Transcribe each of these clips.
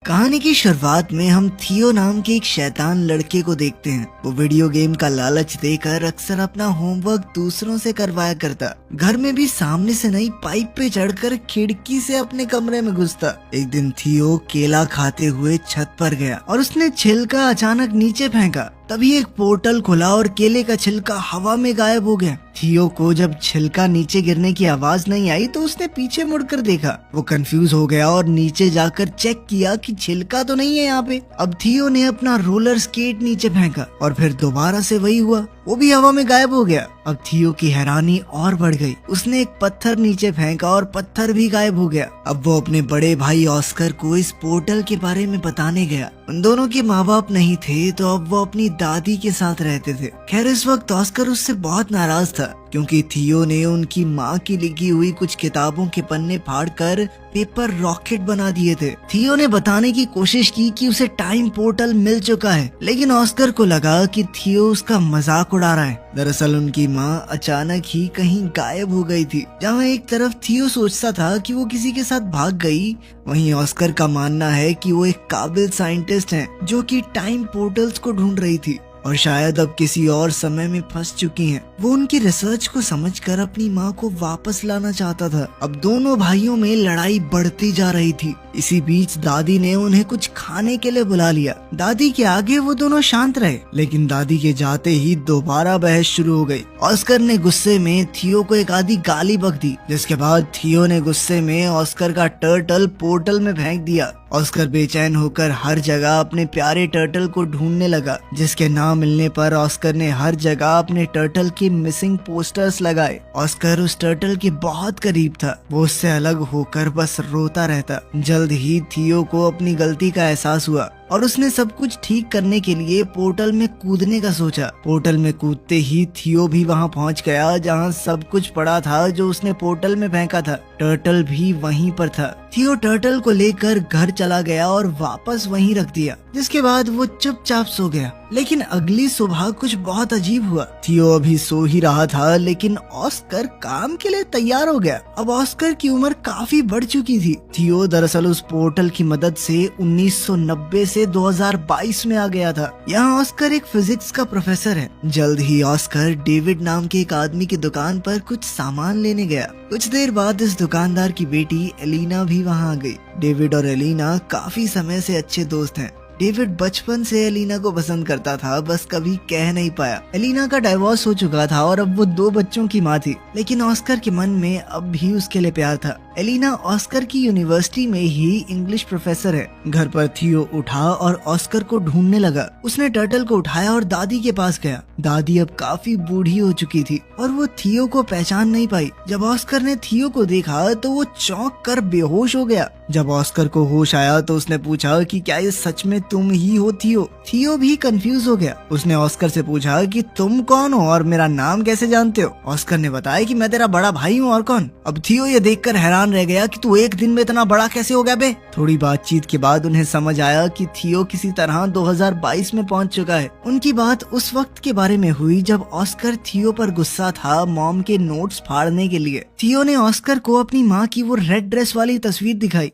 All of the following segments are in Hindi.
कहानी की शुरुआत में हम थियो नाम के एक शैतान लड़के को देखते हैं। वो वीडियो गेम का लालच देकर अक्सर अपना होमवर्क दूसरों से करवाया करता। घर में भी सामने से नई पाइप पे चढ़कर खिड़की से अपने कमरे में घुसता। एक दिन थियो केला खाते हुए छत पर गया और उसने छिलका अचानक नीचे फेंका। तभी एक पोर्टल खुला और केले का छिलका हवा में गायब हो गया। थियो को जब छिलका नीचे गिरने की आवाज नहीं आई तो उसने पीछे मुड़कर देखा। वो कंफ्यूज हो गया और नीचे जाकर चेक किया कि छिलका तो नहीं है यहाँ पे। अब थियो ने अपना रोलर स्केट नीचे फेंका और फिर दोबारा से वही हुआ, वो भी हवा में गायब हो गया। अब थियो की हैरानी और बढ़ गई। उसने एक पत्थर नीचे फेंका और पत्थर भी गायब हो गया। अब वो अपने बड़े भाई ऑस्कर को इस पोर्टल के बारे में बताने गया। उन दोनों के माँ बाप नहीं थे तो अब वो अपनी दादी के साथ रहते थे। खैर इस वक्त ऑस्कर उससे बहुत नाराज था क्योंकि थियो ने उनकी माँ की लिखी हुई कुछ किताबों के पन्ने फाड़कर पेपर रॉकेट बना दिए थे। थियो ने बताने की कोशिश की कि उसे टाइम पोर्टल मिल चुका है, लेकिन ऑस्कर को लगा कि थियो उसका मजाक उड़ा रहा है। दरअसल उनकी माँ अचानक ही कहीं गायब हो गई थी। जहाँ एक तरफ थियो सोचता था कि वो किसी के साथ भाग गई, वहीं ऑस्कर का मानना है कि वो एक काबिल साइंटिस्ट हैं जो कि टाइम पोर्टल्स को ढूंढ रही थी और शायद अब किसी और समय में फंस चुकी हैं। वो उनकी रिसर्च को समझकर अपनी माँ को वापस लाना चाहता था। अब दोनों भाइयों में लड़ाई बढ़ती जा रही थी। इसी बीच दादी ने उन्हें कुछ खाने के लिए बुला लिया। दादी के आगे वो दोनों शांत रहे, लेकिन दादी के जाते ही दोबारा बहस शुरू हो गई। ऑस्कर ने गुस्से में थियो को एक आधी गाली बक दी, जिसके बाद थियो ने गुस्से में ऑस्कर का टर्टल पोर्टल में फेंक दिया। ऑस्कर बेचैन होकर हर जगह अपने प्यारे टर्टल को ढूंढने लगा, जिसके ना मिलने पर ऑस्कर ने हर जगह अपने टर्टल के मिसिंग पोस्टर्स लगाए। ऑस्कर उस टर्टल के बहुत करीब था। वो उससे अलग होकर बस रोता रहता। जल्द ही थियो को अपनी गलती का एहसास हुआ और उसने सब कुछ ठीक करने के लिए पोर्टल में कूदने का सोचा। पोर्टल में कूदते ही थियो भी वहां पहुंच गया जहां सब कुछ पड़ा था जो उसने पोर्टल में फेंका था। टर्टल भी वहीं पर था। थियो टर्टल को लेकर घर चला गया और वापस वहीं रख दिया, जिसके बाद वो चुपचाप सो गया। लेकिन अगली सुबह कुछ बहुत अजीब हुआ। थियो अभी सो ही रहा था, लेकिन ऑस्कर काम के लिए तैयार हो गया। अब ऑस्कर की उम्र काफी बढ़ चुकी थी। थियो दरअसल उस पोर्टल की मदद से 1990 से 2022 में आ गया था। यहाँ ऑस्कर एक फिजिक्स का प्रोफेसर है। जल्द ही ऑस्कर डेविड नाम के एक आदमी की दुकान पर कुछ सामान लेने गया। कुछ देर बाद इस दुकानदार की बेटी एलिना भी वहाँ आ गई। डेविड और एलिना काफी समय से अच्छे दोस्त हैं। डेविड बचपन से एलिना को पसंद करता था, बस कभी कह नहीं पाया। एलिना का डाइवोर्स हो चुका था और अब वो 2 बच्चों की माँ थी, लेकिन ऑस्कर के मन में अब भी उसके लिए प्यार था। एलिना ऑस्कर की यूनिवर्सिटी में ही इंग्लिश प्रोफेसर है। घर पर थियो उठा और ऑस्कर को ढूंढने लगा। उसने टर्टल को उठाया और दादी के पास गया। दादी अब काफी बूढ़ी हो चुकी थी और वो थियो को पहचान नहीं पाई। जब ऑस्कर ने थियो को देखा तो वो चौंक कर बेहोश हो गया। जब ऑस्कर को होश आया तो उसने पूछा कि क्या ये सच में तुम ही हो थियो? थियो भी कंफ्यूज हो गया। उसने ऑस्कर से पूछा कि तुम कौन हो और मेरा नाम कैसे जानते हो? ऑस्कर ने बताया कि मैं तेरा बड़ा भाई हूँ, और कौन? अब थियो ये देखकर हैरान रह गया कि तू एक दिन में इतना बड़ा कैसे हो गया बे? थोड़ी बातचीत के बाद उन्हें समझ आया कि थियो किसी तरह 2022 में पहुंच चुका है। उनकी बात उस वक्त के बारे में हुई जब ऑस्कर थियो पर गुस्सा था मॉम के नोट्स फाड़ने के लिए। थियो ने ऑस्कर को अपनी माँ की वो रेड ड्रेस वाली तस्वीर दिखाई।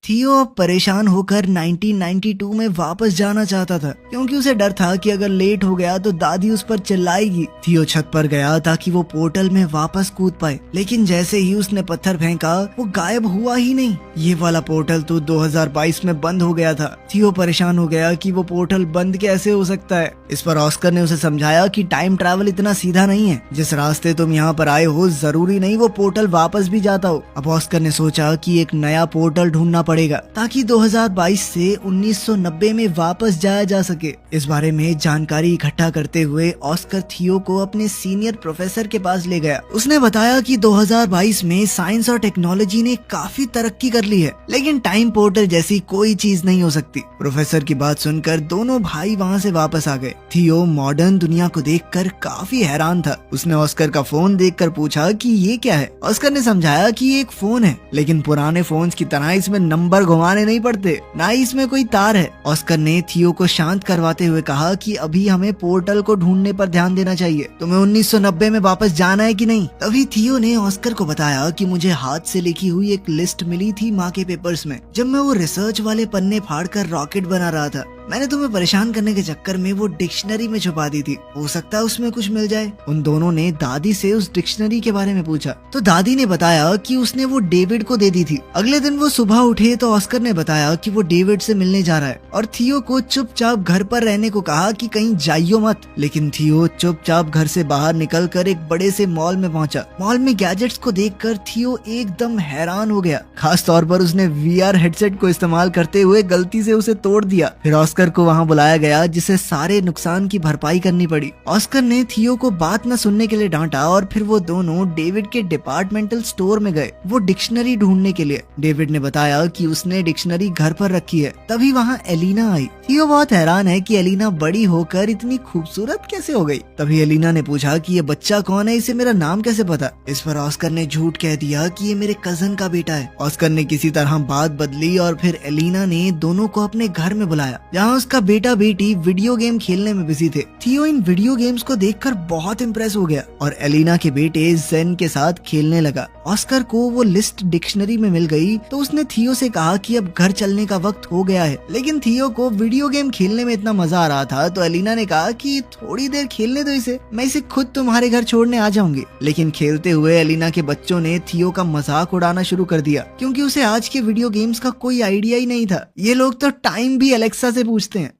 थियो अब परेशान होकर 1992 में वापस जाना चाहता था, क्योंकि उसे डर था कि अगर लेट हो गया तो दादी उस पर चिल्लाएगी। थियो छत पर गया ताकि वो पोर्टल में वापस कूद पाए, लेकिन जैसे ही उसने पत्थर फेंका वो गायब हुआ ही नहीं। ये वाला पोर्टल तो 2022 में बंद हो गया था। थियो परेशान हो गया कि वो पोर्टल बंद कैसे हो सकता है। इस पर ऑस्कर ने उसे समझाया कि टाइम ट्रैवल इतना सीधा नहीं है। जिस रास्ते तुम यहाँ पर आए हो जरूरी नहीं वो पोर्टल वापस भी जाता हो। अब ऑस्कर ने सोचा कि एक नया पोर्टल ढूंढना पड़ेगा ताकि 2022 से 1990 में वापस जाया जा सके। इस बारे में जानकारी इकट्ठा करते हुए ऑस्कर थियो को अपने सीनियर प्रोफेसर के पास ले गया। उसने बताया कि 2022 में साइंस और टेक्नोलॉजी ने काफी तरक्की कर ली है, लेकिन टाइम पोर्टल जैसी कोई चीज नहीं हो सकती। प्रोफेसर की बात सुनकर दोनों भाई वहाँ से वापस आ गए। थियो मॉडर्न दुनिया को देखकर काफी हैरान था। उसने ऑस्कर का फोन देखकर पूछा कि ये क्या है। ऑस्कर ने समझाया कि ये एक फोन है, लेकिन पुराने फोन्स की तरह इसमें नंबर घुमाने नहीं पड़ते, ना ही इसमें कोई तार है। ऑस्कर ने थियो को शांत करवाते हुए कहा कि अभी हमें पोर्टल को ढूंढने पर ध्यान देना चाहिए। तुम्हें 1990 में वापस जाना है कि नहीं? तभी थियो ने ऑस्कर को बताया कि मुझे हाथ से लिखी हुई एक लिस्ट मिली थी माँ के पेपर्स में, जब मैं वो रिसर्च वाले पन्ने फाड़कर रॉकेट बना रहा था। मैंने तुम्हें परेशान करने के चक्कर में वो डिक्शनरी में छुपा दी थी, हो सकता है उसमें कुछ मिल जाए। उन दोनों ने दादी से उस डिक्शनरी के बारे में पूछा तो दादी ने बताया कि उसने वो डेविड को दे दी थी। अगले दिन वो सुबह उठे तो ऑस्कर ने बताया कि वो डेविड से मिलने जा रहा है और थियो को चुपचाप घर पर रहने को कहा कि कहीं जाइयो मत। लेकिन थियो चुपचाप घर से बाहर निकलकर एक बड़े से मॉल में पहुंचा। मॉल में गैजेट्स को देखकर थियो एकदम हैरान हो गया। खास तौर पर उसने वीआर हेडसेट को इस्तेमाल करते हुए गलती से उसे तोड़ दिया। फिर ऑस्कर को वहां बुलाया गया जिसे सारे नुकसान की भरपाई करनी पड़ी। ऑस्कर ने थियो को बात न सुनने के लिए डांटा और फिर वो दोनों डेविड के डिपार्टमेंटल स्टोर में गए वो डिक्शनरी ढूंढने के लिए। डेविड ने बताया कि उसने डिक्शनरी घर पर रखी है। तभी वहां एलिना आई। थियो बहुत हैरान है कि एलिना बड़ी होकर इतनी खूबसूरत कैसे हो गई। तभी एलिना ने पूछा कि ये बच्चा कौन है, इसे मेरा नाम कैसे पता। इस पर ऑस्कर ने झूठ कह दिया कि ये मेरे कजन का बेटा है। ऑस्कर ने किसी तरह बात बदली और फिर एलिना ने दोनों को अपने घर में बुलाया जहाँ उसका बेटा बेटी वीडियो गेम खेलने में बिजी थे। थियो इन वीडियो गेम्स को देखकर बहुत इम्प्रेस हो गया और एलिना के बेटे जेन के साथ खेलने लगा। ऑस्कर को वो लिस्ट डिक्शनरी में मिल गई तो उसने थियो से कहा कि अब घर चलने का वक्त हो गया है। लेकिन थियो को वीडियो गेम खेलने में इतना मजा आ रहा था तो एलिना ने कहा कि थोड़ी देर खेलने दो इसे, मैं इसे खुद तुम्हारे घर छोड़ने आ जाऊंगी। लेकिन खेलते हुए एलिना के बच्चों ने थियो का मजाक उड़ाना शुरू कर दिया क्योंकि उसे आज के वीडियो गेम्स का कोई आइडिया ही नहीं था। ये लोग तो टाइम भी अलेक्सा से पूछते हैं।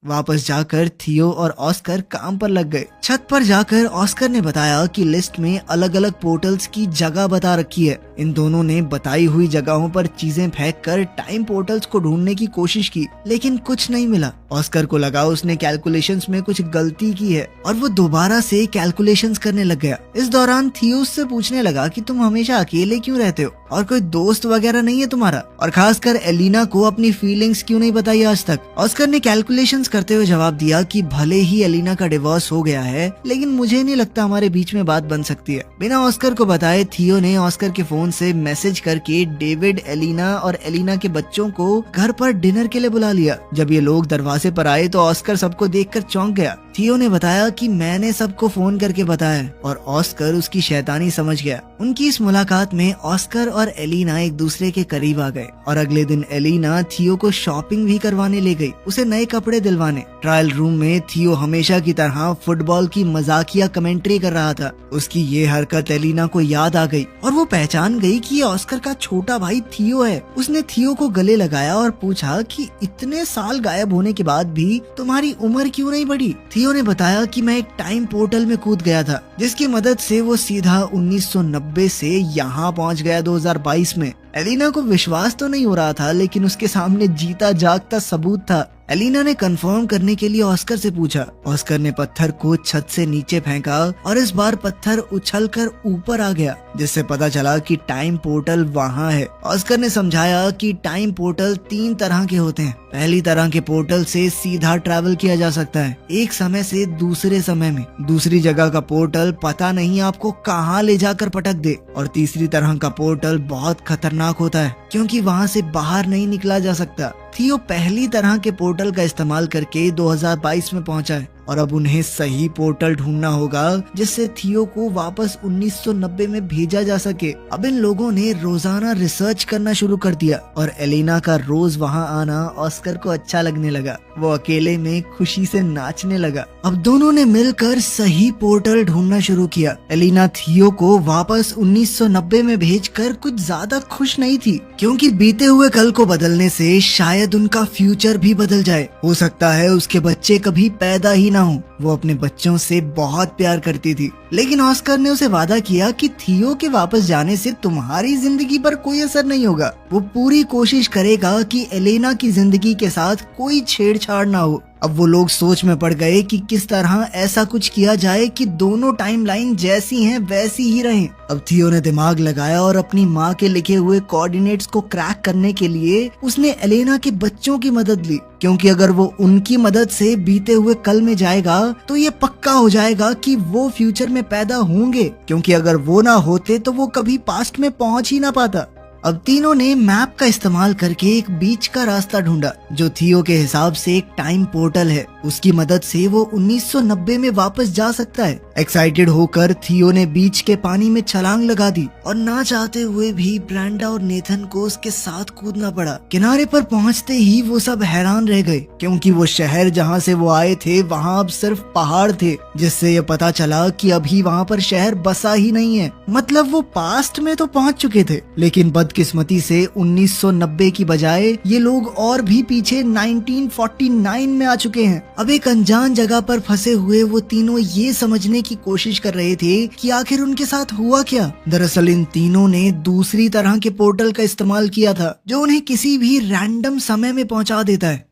वापस जाकर थियो और ऑस्कर काम पर लग गए। छत पर जाकर ऑस्कर ने बताया कि लिस्ट में अलग अलग पोर्टल्स की जगह बता रखी है। इन दोनों ने बताई हुई जगहों पर चीजें फेंक कर टाइम पोर्टल्स को ढूंढने की कोशिश की लेकिन कुछ नहीं मिला। ऑस्कर को लगा उसने कैलकुलेशंस में कुछ गलती की है और वो दोबारा से कैलकुलेशंस करने लग गया। इस दौरान थियो उससे पूछने लगा कि तुम हमेशा अकेले क्यों रहते हो और कोई दोस्त वगैरह नहीं है तुम्हारा, और खासकर एलिना को अपनी फीलिंग्स क्यों नहीं बताई आज तक। ऑस्कर ने कैलकुलेशंस करते हुए जवाब दिया कि भले ही एलिना का डिवोर्स हो गया है लेकिन मुझे नहीं लगता हमारे बीच में बात बन सकती है। बिना ऑस्कर को बताए थियो ने ऑस्कर के फोन से मैसेज करके डेविड, एलिना और एलिना के बच्चों को घर पर डिनर के लिए बुला लिया। जब ये लोग दरवाजे पर आए तो ऑस्कर सबको देखकर चौंक गया। थियो ने बताया कि मैंने सबको फोन करके बताया और ऑस्कर उसकी शैतानी समझ गया। उनकी इस मुलाकात में ऑस्कर और एलिना एक दूसरे के करीब आ गए और अगले दिन एलिना थियो को शॉपिंग भी करवाने ले गई, उसे नए कपड़े दिलवाने। ट्रायल रूम में थियो हमेशा की तरह फुटबॉल की मजाकिया कमेंट्री कर रहा था। उसकी ये हरकत एलिना को याद आ गई और वो पहचान गई कि ये ऑस्कर का छोटा भाई थियो है। उसने थियो को गले लगाया और पूछा कि इतने साल गायब होने के बाद भी तुम्हारी उम्र क्यों नहीं बढ़ी। थियो ने बताया कि मैं एक टाइम पोर्टल में कूद गया था जिसकी मदद से वो सीधा 1990 से यहाँ पहुँच गया 2022 में। एलिना को विश्वास तो नहीं हो रहा था लेकिन उसके सामने जीता जागता सबूत था। एलिना ने कंफर्म करने के लिए ऑस्कर से पूछा। ऑस्कर ने पत्थर को छत से नीचे फेंका और इस बार पत्थर उछलकर ऊपर आ गया जिससे पता चला कि टाइम पोर्टल वहाँ है। ऑस्कर ने समझाया कि टाइम पोर्टल 3 तरह के होते हैं। पहली तरह के पोर्टल से सीधा ट्रैवल किया जा सकता है एक समय से दूसरे समय में। दूसरी जगह का पोर्टल पता नहीं आपको कहाँ ले जाकर पटक दे। और तीसरी तरह का पोर्टल बहुत खतरनाक होता है क्योंकि वहाँ से बाहर नहीं निकला जा सकता। थियो पहली तरह के पोर्टल का इस्तेमाल करके 2022 में पहुंचा है और अब उन्हें सही पोर्टल ढूंढना होगा जिससे थियो को वापस 1990 में भेजा जा सके। अब इन लोगों ने रोजाना रिसर्च करना शुरू कर दिया और एलिना का रोज वहां आना ऑस्कर को अच्छा लगने लगा। वो अकेले में खुशी से नाचने लगा। अब दोनों ने मिलकर सही पोर्टल ढूंढना शुरू किया। एलिना थियो को वापस 1990 में भेजकर कुछ ज्यादा खुश नहीं थी क्योंकि बीते हुए कल को बदलने से शायद उनका फ्यूचर भी बदल जाए। हो सकता है उसके बच्चे कभी पैदा ही ना हो। वो अपने बच्चों से बहुत प्यार करती थी लेकिन ऑस्कर ने उसे वादा किया कि थियो के वापस जाने से तुम्हारी जिंदगी पर कोई असर नहीं होगा। वो पूरी कोशिश करेगा कि एलेना की जिंदगी के साथ कोई छेड़छाड़ ना हो। अब वो लोग सोच में पड़ गए कि किस तरह ऐसा कुछ किया जाए कि दोनों टाइमलाइन जैसी हैं वैसी ही रहें। अब थियो ने दिमाग लगाया और अपनी माँ के लिखे हुए कोऑर्डिनेट्स को क्रैक करने के लिए उसने एलेना के बच्चों की मदद ली क्योंकि अगर वो उनकी मदद से बीते हुए कल में जाएगा तो ये पक्का हो जाएगा कि वो फ्यूचर में पैदा होंगे क्योंकि अगर वो ना होते तो वो कभी पास्ट में पहुंच ही ना पाता। अब तीनों ने मैप का इस्तेमाल करके एक बीच का रास्ता ढूंढा जो थियो के हिसाब से एक टाइम पोर्टल है। उसकी मदद से वो 1990 में वापस जा सकता है। एक्साइटेड होकर थियो ने बीच के पानी में छलांग लगा दी और ना चाहते हुए भी ब्रेंडा और नेथन को उसके साथ कूदना पड़ा। किनारे पर पहुंचते ही वो सब हैरान रह गए क्योंकि वो शहर जहां से वो आए थे वहां अब सिर्फ पहाड़ थे, जिससे ये पता चला कि अभी वहां पर शहर बसा ही नहीं है। मतलब वो पास्ट में तो पहुंच चुके थे, लेकिन बदकिस्मती से 1990 की बजाय ये लोग और भी पीछे 1949 में आ चुके हैं। अब एक अनजान जगह पर फंसे हुए वो तीनों ये समझने की कोशिश कर रहे थे कि आखिर उनके साथ हुआ क्या। दरअसल इन तीनों ने दूसरी तरह के पोर्टल का इस्तेमाल किया था जो उन्हें किसी भी रैंडम समय में पहुंचा देता है।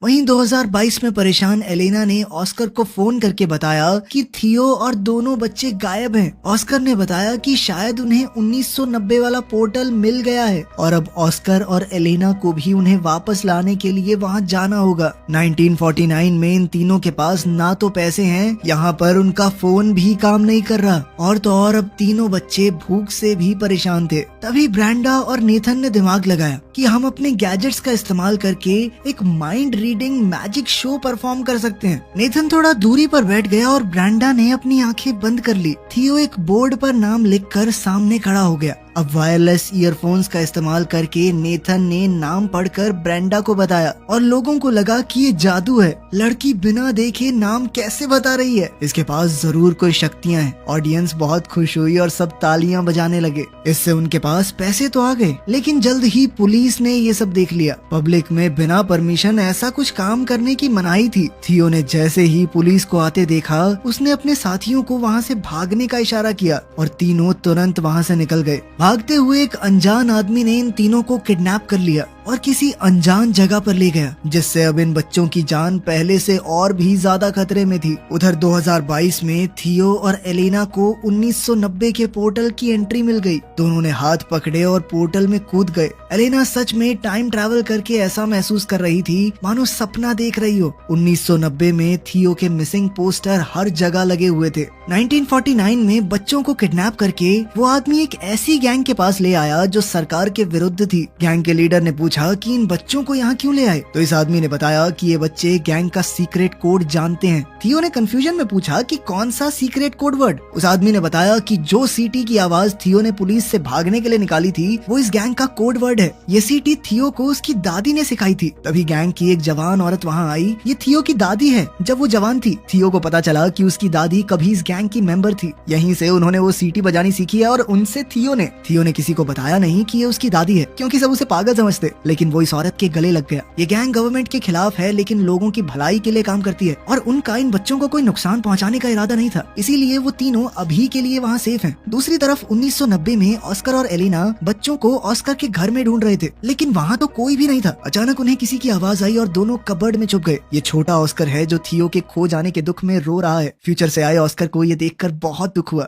वहीं 2022 में परेशान एलेना ने ऑस्कर को फोन करके बताया कि थियो और दोनों बच्चे गायब हैं। ऑस्कर ने बताया कि शायद उन्हें 1990 वाला पोर्टल मिल गया है और अब ऑस्कर और एलेना को भी उन्हें वापस लाने के लिए वहां जाना होगा। 1949 में इन तीनों के पास ना तो पैसे हैं, यहाँ पर उनका फोन भी काम नहीं कर रहा और तो और अब तीनों बच्चे भूख से भी परेशान थे। तभी ब्रेंडा और नेथन ने दिमाग लगाया कि हम अपने गैजेट्स का इस्तेमाल करके एक mind reading magic show perform कर सकते हैं। नेथन थोड़ा दूरी पर बैठ गया और ब्रेंडा ने अपनी आंखें बंद कर ली। थियो एक बोर्ड पर नाम लिखकर सामने खड़ा हो गया। अब वायरलेस ईयरफोन्स का इस्तेमाल करके नेथन ने नाम पढ़कर ब्रेंडा को बताया और लोगों को लगा कि ये जादू है। लड़की बिना देखे नाम कैसे बता रही है, इसके पास जरूर कोई शक्तियां हैं। ऑडियंस बहुत खुश हुई और सब तालियां बजाने लगे। इससे उनके पास पैसे तो आ गए, लेकिन जल्द ही पुलिस ने ये सब देख लिया। पब्लिक में बिना परमिशन ऐसा कुछ काम करने की मनाही थी। थियो ने जैसे ही पुलिस को आते देखा, उसने अपने साथियों को वहाँ से भागने का इशारा किया और तीनों तुरंत वहाँ से निकल गए। भागते हुए एक अनजान आदमी ने इन तीनों को किडनैप कर लिया और किसी अनजान जगह पर ले गया, जिससे अब इन बच्चों की जान पहले से और भी ज्यादा खतरे में थी। उधर 2022 में थियो और एलेना को 1990 के पोर्टल की एंट्री मिल गई। दोनों ने हाथ पकड़े और पोर्टल में कूद गए। एलेना सच में टाइम ट्रैवल करके ऐसा महसूस कर रही थी मानो सपना देख रही हो। 1990 में थियो के मिसिंग पोस्टर हर जगह लगे हुए थे। 1949 में बच्चों को किडनैप करके वो आदमी एक ऐसी गैंग के पास ले आया जो सरकार के विरुद्ध थी। गैंग के लीडर ने पूछा कि इन बच्चों को यहाँ क्यों ले आए, तो इस आदमी ने बताया कि ये बच्चे गैंग का सीक्रेट कोड जानते हैं। थियो ने कंफ्यूजन में पूछा कि कौन सा सीक्रेट कोड वर्ड। उस आदमी ने बताया कि जो सीटी की आवाज थियो ने पुलिस से भागने के लिए निकाली थी वो इस गैंग का कोड वर्ड है। ये सीटी थियो को उसकी दादी ने सिखाई थी। तभी गैंग की एक जवान औरत वहाँ आई। ये थियो की दादी है जब वो जवान थी। थियो को पता चला कि उसकी दादी कभी इस गैंग की मेंबर थी। यहीं से उन्होंने वो सीटी बजानी सीखी है और उनसे थियो ने किसी को बताया नहीं कि ये उसकी दादी है, क्योंकि सब उसे पागल समझते, लेकिन वो इस औरत के गले लग गया। ये गैंग गवर्नमेंट के खिलाफ है लेकिन लोगों की भलाई के लिए काम करती है और उनका इन बच्चों को कोई नुकसान पहुंचाने का इरादा नहीं था, इसीलिए वो तीनों अभी के लिए वहाँ सेफ हैं। दूसरी तरफ 1990 में ऑस्कर और एलेना बच्चों को ऑस्कर के घर में ढूंढ रहे थे, लेकिन वहाँ तो कोई भी नहीं था। अचानक उन्हें किसी की आवाज आई और दोनों कबर्ड में छुप गए। ये छोटा ऑस्कर है जो थियो के खो जाने के दुख में रो रहा है। फ्यूचर से आए ऑस्कर को ये देखकर बहुत दुख हुआ।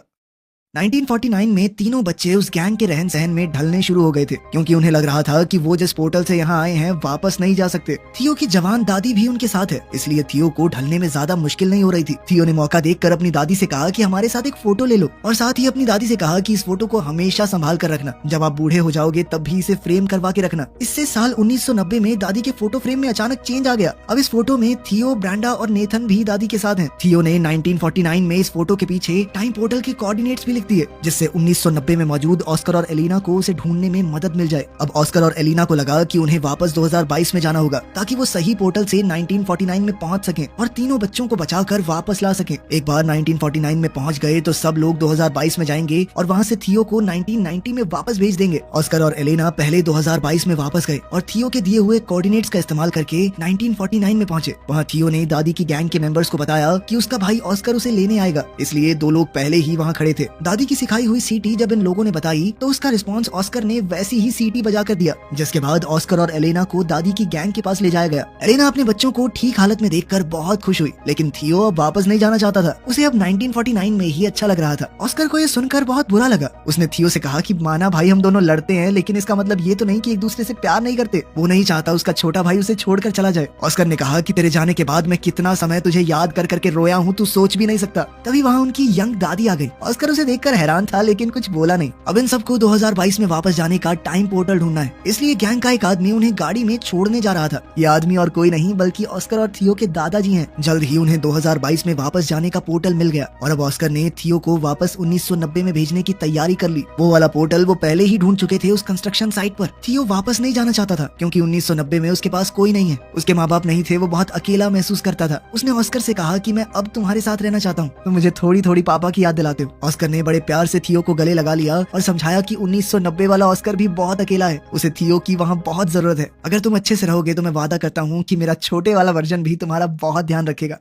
1949 में तीनों बच्चे उस गैंग के रहन सहन में ढलने शुरू हो गए थे, क्योंकि उन्हें लग रहा था कि वो जिस पोर्टल से यहाँ आए हैं वापस नहीं जा सकते। थियो की जवान दादी भी उनके साथ है, इसलिए थियो को ढलने में ज्यादा मुश्किल नहीं हो रही थी। थियो ने मौका देखकर अपनी दादी से कहा कि हमारे साथ एक फोटो ले लो और साथ ही अपनी दादी से कहा कि इस फोटो को हमेशा संभाल कर रखना, जब आप बूढ़े हो जाओगे तब भी इसे फ्रेम करवा के रखना। इससे साल 1990 में दादी के फोटो फ्रेम में अचानक चेंज आ गया। अब इस फोटो में थियो, ब्रेंडा और नेथन भी दादी के साथ हैं। थियो ने 1949 में इस फोटो के पीछे टाइम पोर्टल के कोऑर्डिनेट्स भी लिख दिए, जिससे 1990 में मौजूद ऑस्कर और एलिना को उसे ढूंढने में मदद मिल जाए। अब ऑस्कर और एलिना को लगा कि उन्हें वापस 2022 में जाना होगा ताकि वो सही पोर्टल से 1949 में पहुंच सकें और तीनों बच्चों को बचाकर वापस ला सकें। एक बार 1949 में पहुंच गए तो सब लोग 2022 में जाएंगे और वहां से थियो को 1990 में वापस भेज देंगे। ऑस्कर और एलिना पहले 2022 में वापस गए और थियो के दिए हुए कोऑर्डिनेट्स का इस्तेमाल करके 1949 में पहुंचे। वहाँ थियो ने दादी की गैंग के मेंबर्स को बताया कि उसका भाई ऑस्कर उसे लेने आएगा, इसलिए दो लोग पहले ही वहाँ खड़े थे। दादी की सिखाई हुई सीटी जब इन लोगों ने बताई तो उसका रिस्पॉन्स ऑस्कर ने वैसी ही सीटी बजा कर दिया, जिसके बाद ऑस्कर और एलेना को दादी की गैंग के पास ले जाया गया। एलेना अपने बच्चों को ठीक हालत में देखकर बहुत खुश हुई, लेकिन थियो अब वापस नहीं जाना चाहता था। उसे अब 1949 में ही अच्छा लग रहा था। ऑस्कर को ये सुनकर बहुत बुरा लगा। उसने थियो से कहा कि माना भाई हम दोनों लड़ते हैं, लेकिन इसका मतलब ये तो नहीं कि एक दूसरे से प्यार नहीं करते। वो नहीं चाहता उसका छोटा भाई उसे छोड़कर चला जाए। ऑस्कर ने कहा कि तेरे जाने के बाद मैं कितना समय तुझे याद कर करके रोया हूँ, तू सोच भी नहीं सकता। तभी वहाँ उनकी यंग दादी आ गई। ऑस्कर उसे देखकर देखकर हैरान था लेकिन कुछ बोला नहीं। अब इन सबको 2022 में वापस जाने का टाइम पोर्टल ढूंढना है, इसलिए गैंग का एक आदमी उन्हें गाड़ी में छोड़ने जा रहा था। ये आदमी और कोई नहीं बल्कि ऑस्कर और थियो के दादाजी हैं। जल्द ही उन्हें 2022 में वापस जाने का पोर्टल मिल गया और अब ऑस्कर ने थियो को वापस 1990 में भेजने की तैयारी कर ली। वो वाला पोर्टल वो पहले ही ढूंढ चुके थे उस कंस्ट्रक्शन साइट पर। थियो वापस नहीं जाना चाहता था क्योंकि 1990 में उसके पास कोई नहीं है, उसके माँ बाप नहीं थे, वो बहुत अकेला महसूस करता था। उसने ऑस्कर से कहा कि मैं अब तुम्हारे साथ रहना चाहता हूँ, तो मुझे थोड़ी थोड़ी पापा की याद दिलाते हो। ऑस्कर ने बड़े प्यार से थियो को गले लगा लिया और समझाया कि 1990 वाला ऑस्कर भी बहुत अकेला है, उसे थियो की वहाँ बहुत जरूरत है। अगर तुम अच्छे से रहोगे तो मैं वादा करता हूँ कि मेरा छोटे वाला वर्जन भी तुम्हारा बहुत ध्यान रखेगा।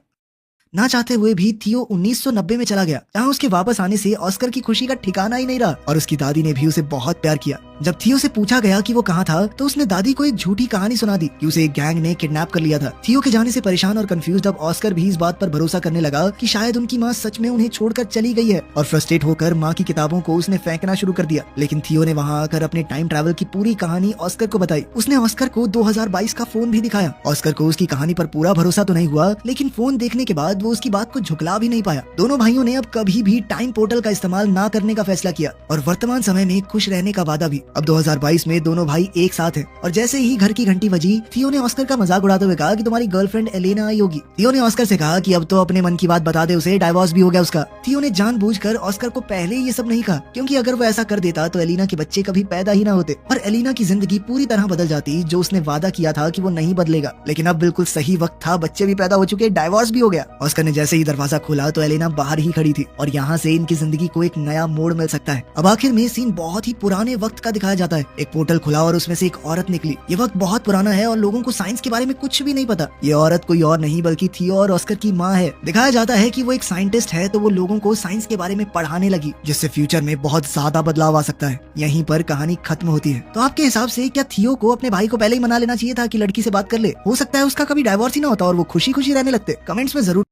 ना चाहते हुए भी थियो 1990 में चला गया, जहाँ उसके वापस आने से ऑस्कर की खुशी का ठिकाना ही नहीं रहा और उसकी दादी ने भी उसे बहुत प्यार किया। जब थियो से पूछा गया कि वो कहाँ था तो उसने दादी को एक झूठी कहानी सुना दी कि उसे एक गैंग ने किडनैप कर लिया था। थियो के जाने से परेशान और कंफ्यूज्ड अब ऑस्कर भी इस बात पर भरोसा करने लगा कि शायद उनकी माँ सच में उन्हें छोड़कर चली गई है और फ्रस्ट्रेट होकर माँ की किताबों को उसने फेंकना शुरू कर दिया। लेकिन थियो ने वहाँ आकर अपने टाइम ट्रैवल की पूरी कहानी ऑस्कर को बताई। उसने ऑस्कर को 2022 का फोन भी दिखाया। ऑस्कर को उसकी कहानी पर पूरा भरोसा तो नहीं हुआ, लेकिन फोन देखने के बाद वो उसकी बात को झुकला भी नहीं पाया। दोनों भाइयों ने अब कभी भी टाइम पोर्टल का इस्तेमाल ना करने का फैसला किया और वर्तमान समय में खुश रहने का वादा भी। अब 2022 में दोनों भाई एक साथ हैं और जैसे ही घर की घंटी बजी, थियो ने ऑस्कर का मजाक उड़ाते हुए कहा कि तुम्हारी गर्लफ्रेंड एलेना आई होगी। थियो ने ऑस्कर से कहा कि अब तो अपने मन की बात बता दे, उसे डाइवोर्स भी हो गया उसका। थियो ने जानबूझकर ऑस्कर को पहले ये सब नहीं कहा क्योंकि अगर वो ऐसा कर देता तो एलिना के बच्चे कभी पैदा ही ना होते और एलिना की जिंदगी पूरी तरह बदल जाती, जो उसने वादा किया था कि वो नहीं बदलेगा। लेकिन अब बिल्कुल सही वक्त था, बच्चे भी पैदा हो चुके, डाइवोर्स भी हो गया। ऑस्कर ने जैसे ही दरवाजा खोला तो एलिना बाहर ही खड़ी थी और यहाँ से इनकी जिंदगी को एक नया मोड़ मिल सकता है। अब आखिर में सीन बहुत ही पुराने वक्त का दिखाया जाता है। एक पोर्टल खुला और उसमें से एक औरत निकली। ये वक्त बहुत पुराना है और लोगों को साइंस के बारे में कुछ भी नहीं पता। ये औरत कोई और नहीं बल्कि थियो और ऑस्कर की माँ है। दिखाया जाता है कि वो एक साइंटिस्ट है, तो वो लोगों को साइंस के बारे में पढ़ाने लगी, जिससे फ्यूचर में बहुत ज्यादा बदलाव आ सकता है। यहीं पर कहानी खत्म होती है। तो आपके हिसाब से क्या थियो को अपने भाई को पहले ही मना लेना चाहिए था कि लड़की से बात कर ले? हो सकता है उसका कभी डाइवोर्स ही ना होता और वो खुशी खुशी रहने लगते। कमेंट्स में जरूर